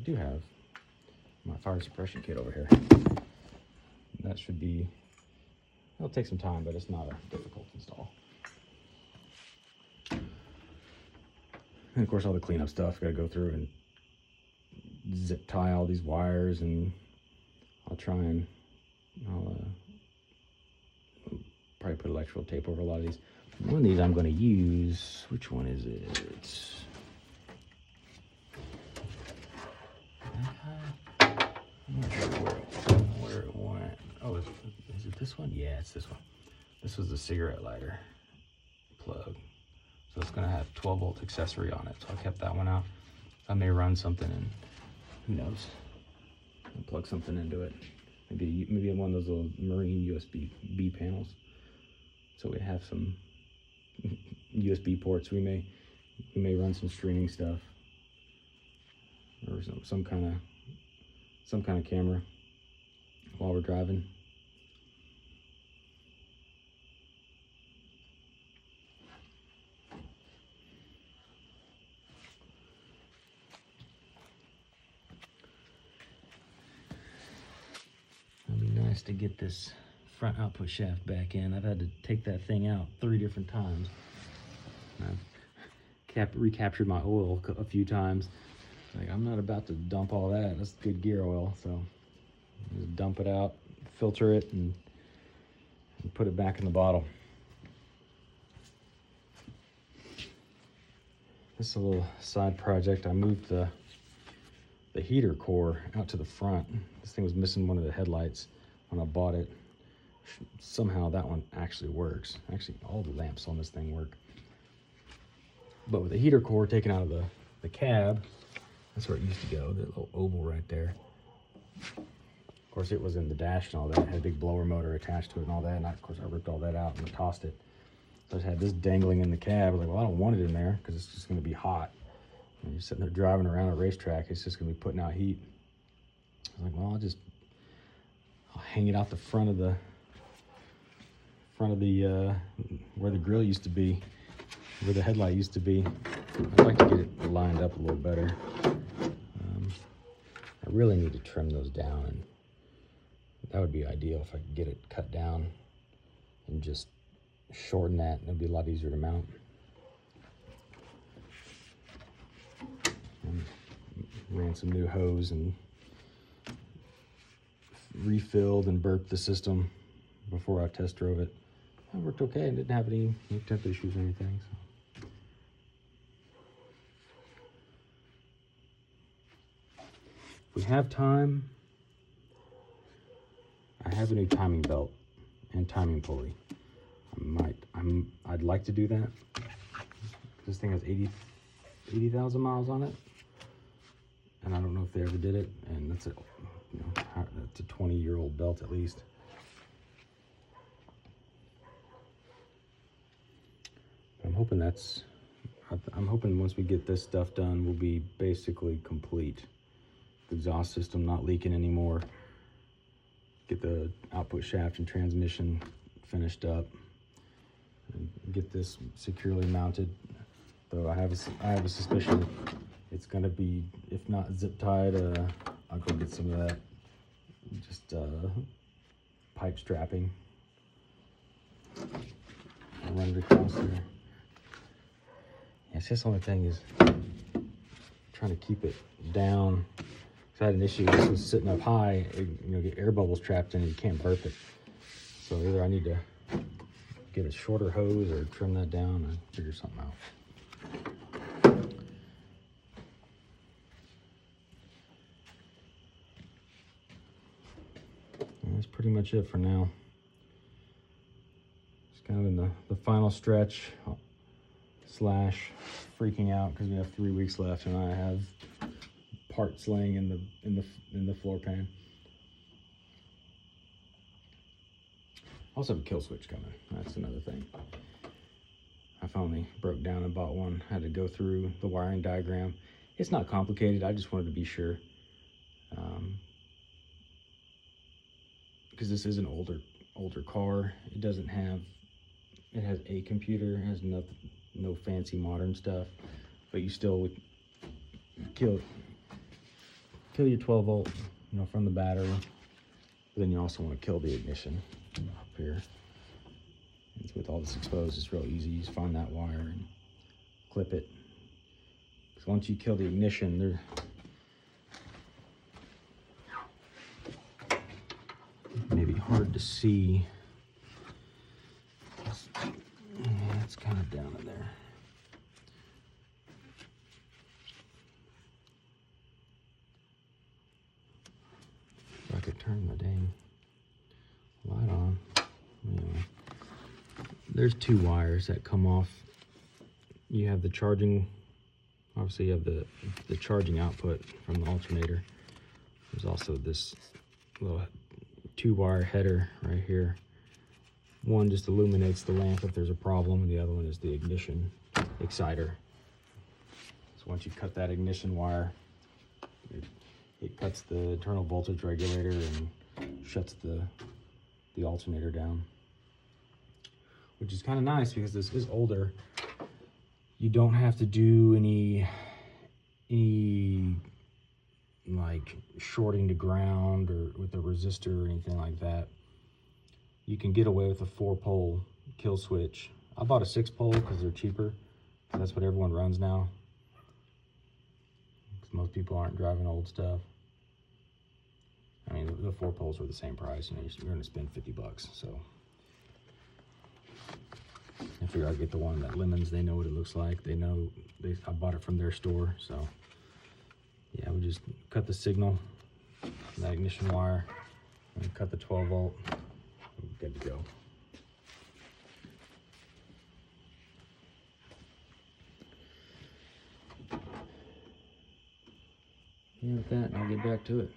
do have my fire suppression kit over here. That should be, it'll take some time, but it's not a difficult install. And of course, all the cleanup stuff, gotta go through and zip tie all these wires, and I'll probably put electrical tape over a lot of these. One of these I'm gonna use, which one is it? I'm not sure where it went. Oh, is it this one? Yeah, it's this one. This was the cigarette lighter plug. So it's gonna have 12-volt accessory on it. So I kept that one out. I may run something in, who knows? I'll plug something into it. Maybe one of those little marine USB-B panels. So we have some USB ports. We may run some streaming stuff, or some kind of camera while we're driving. It'd be nice to get this front output shaft back in. I've had to take that thing out 3 different times. I've recaptured my oil a few times. Like, I'm not about to dump all that. That's good gear oil, so just dump it out, filter it, and put it back in the bottle. This is a little side project. I moved the heater core out to the front. This thing was missing one of the headlights when I bought it. Somehow that one actually works. Actually, all the lamps on this thing work. But with the heater core taken out of the cab, that's where it used to go, the little oval right there. Of course, it was in the dash and all that. It had a big blower motor attached to it and all that. And of course, I ripped all that out and tossed it. So I just had this dangling in the cab. I was like, well, I don't want it in there because it's just going to be hot. And you're sitting there driving around a racetrack, it's just going to be putting out heat. I was like, well, I'll hang it out the front of the where the grill used to be, where the headlight used to be. I'd like to get it lined up a little better. I really need to trim those down, and that would be ideal if I could get it cut down and just shorten that. It'd be a lot easier to mount. Ran some new hose and refilled and burped the system before I test drove it. It worked okay. It didn't have any temp issues or anything. So. If we have time, I have a new timing belt and timing pulley. I'd like to do that. This thing has 80,000 miles on it, and I don't know if they ever did it. And that's a 20-year-old belt at least. I'm hoping once we get this stuff done, we'll be basically complete. The exhaust system not leaking anymore. Get the output shaft and transmission finished up, and get this securely mounted. Though I have a suspicion it's gonna be, if not zip tied, I'll go get some of that just pipe strapping. I'll run it across there. Yeah, it's just the only thing is trying to keep it down. I had an issue. This was sitting up high. Get air bubbles trapped in it. You can't burp it. So either I need to get a shorter hose or trim that down and figure something out. And that's pretty much it for now. It's kind of in the final stretch / freaking out because we have 3 weeks left and I have parts laying in the floor pan. Also have a kill switch coming. That's another thing. I finally broke down and bought one. I had to go through the wiring diagram. It's not complicated. I just wanted to be sure. Because this is an older car. It has a computer. It has no fancy modern stuff. But you still would kill your 12 volt, you know, from the battery. But then you also want to kill the ignition up here. And with all this exposed, it's real easy. You just find that wire and clip it. Because once you kill the ignition, there may be hard to see. Yeah, it's kind of down in there. If I could turn the dang light on. Anyway, there's two wires that come off. You have the charging, obviously you have the charging output from the alternator. There's also this little 2-wire header right here. One just illuminates the lamp if there's a problem, and the other one is the ignition exciter. So once you cut that ignition wire, it cuts the internal voltage regulator and shuts the alternator down, which is kind of nice because this is older. You don't have to do any like shorting to ground or with a resistor or anything like that. You can get away with a 4-pole kill switch. I bought a 6-pole because they're cheaper. That's what everyone runs now. Most people aren't driving old stuff. I mean, the 4 poles were the same price. You know, you're going to spend $50. So I figure I'll get the one that Lemons. They know what it looks like. They know. I bought it from their store. So yeah, we just cut the signal, that ignition wire, and cut the 12 volt. We're good to go. Yeah, with that, I'll get back to it.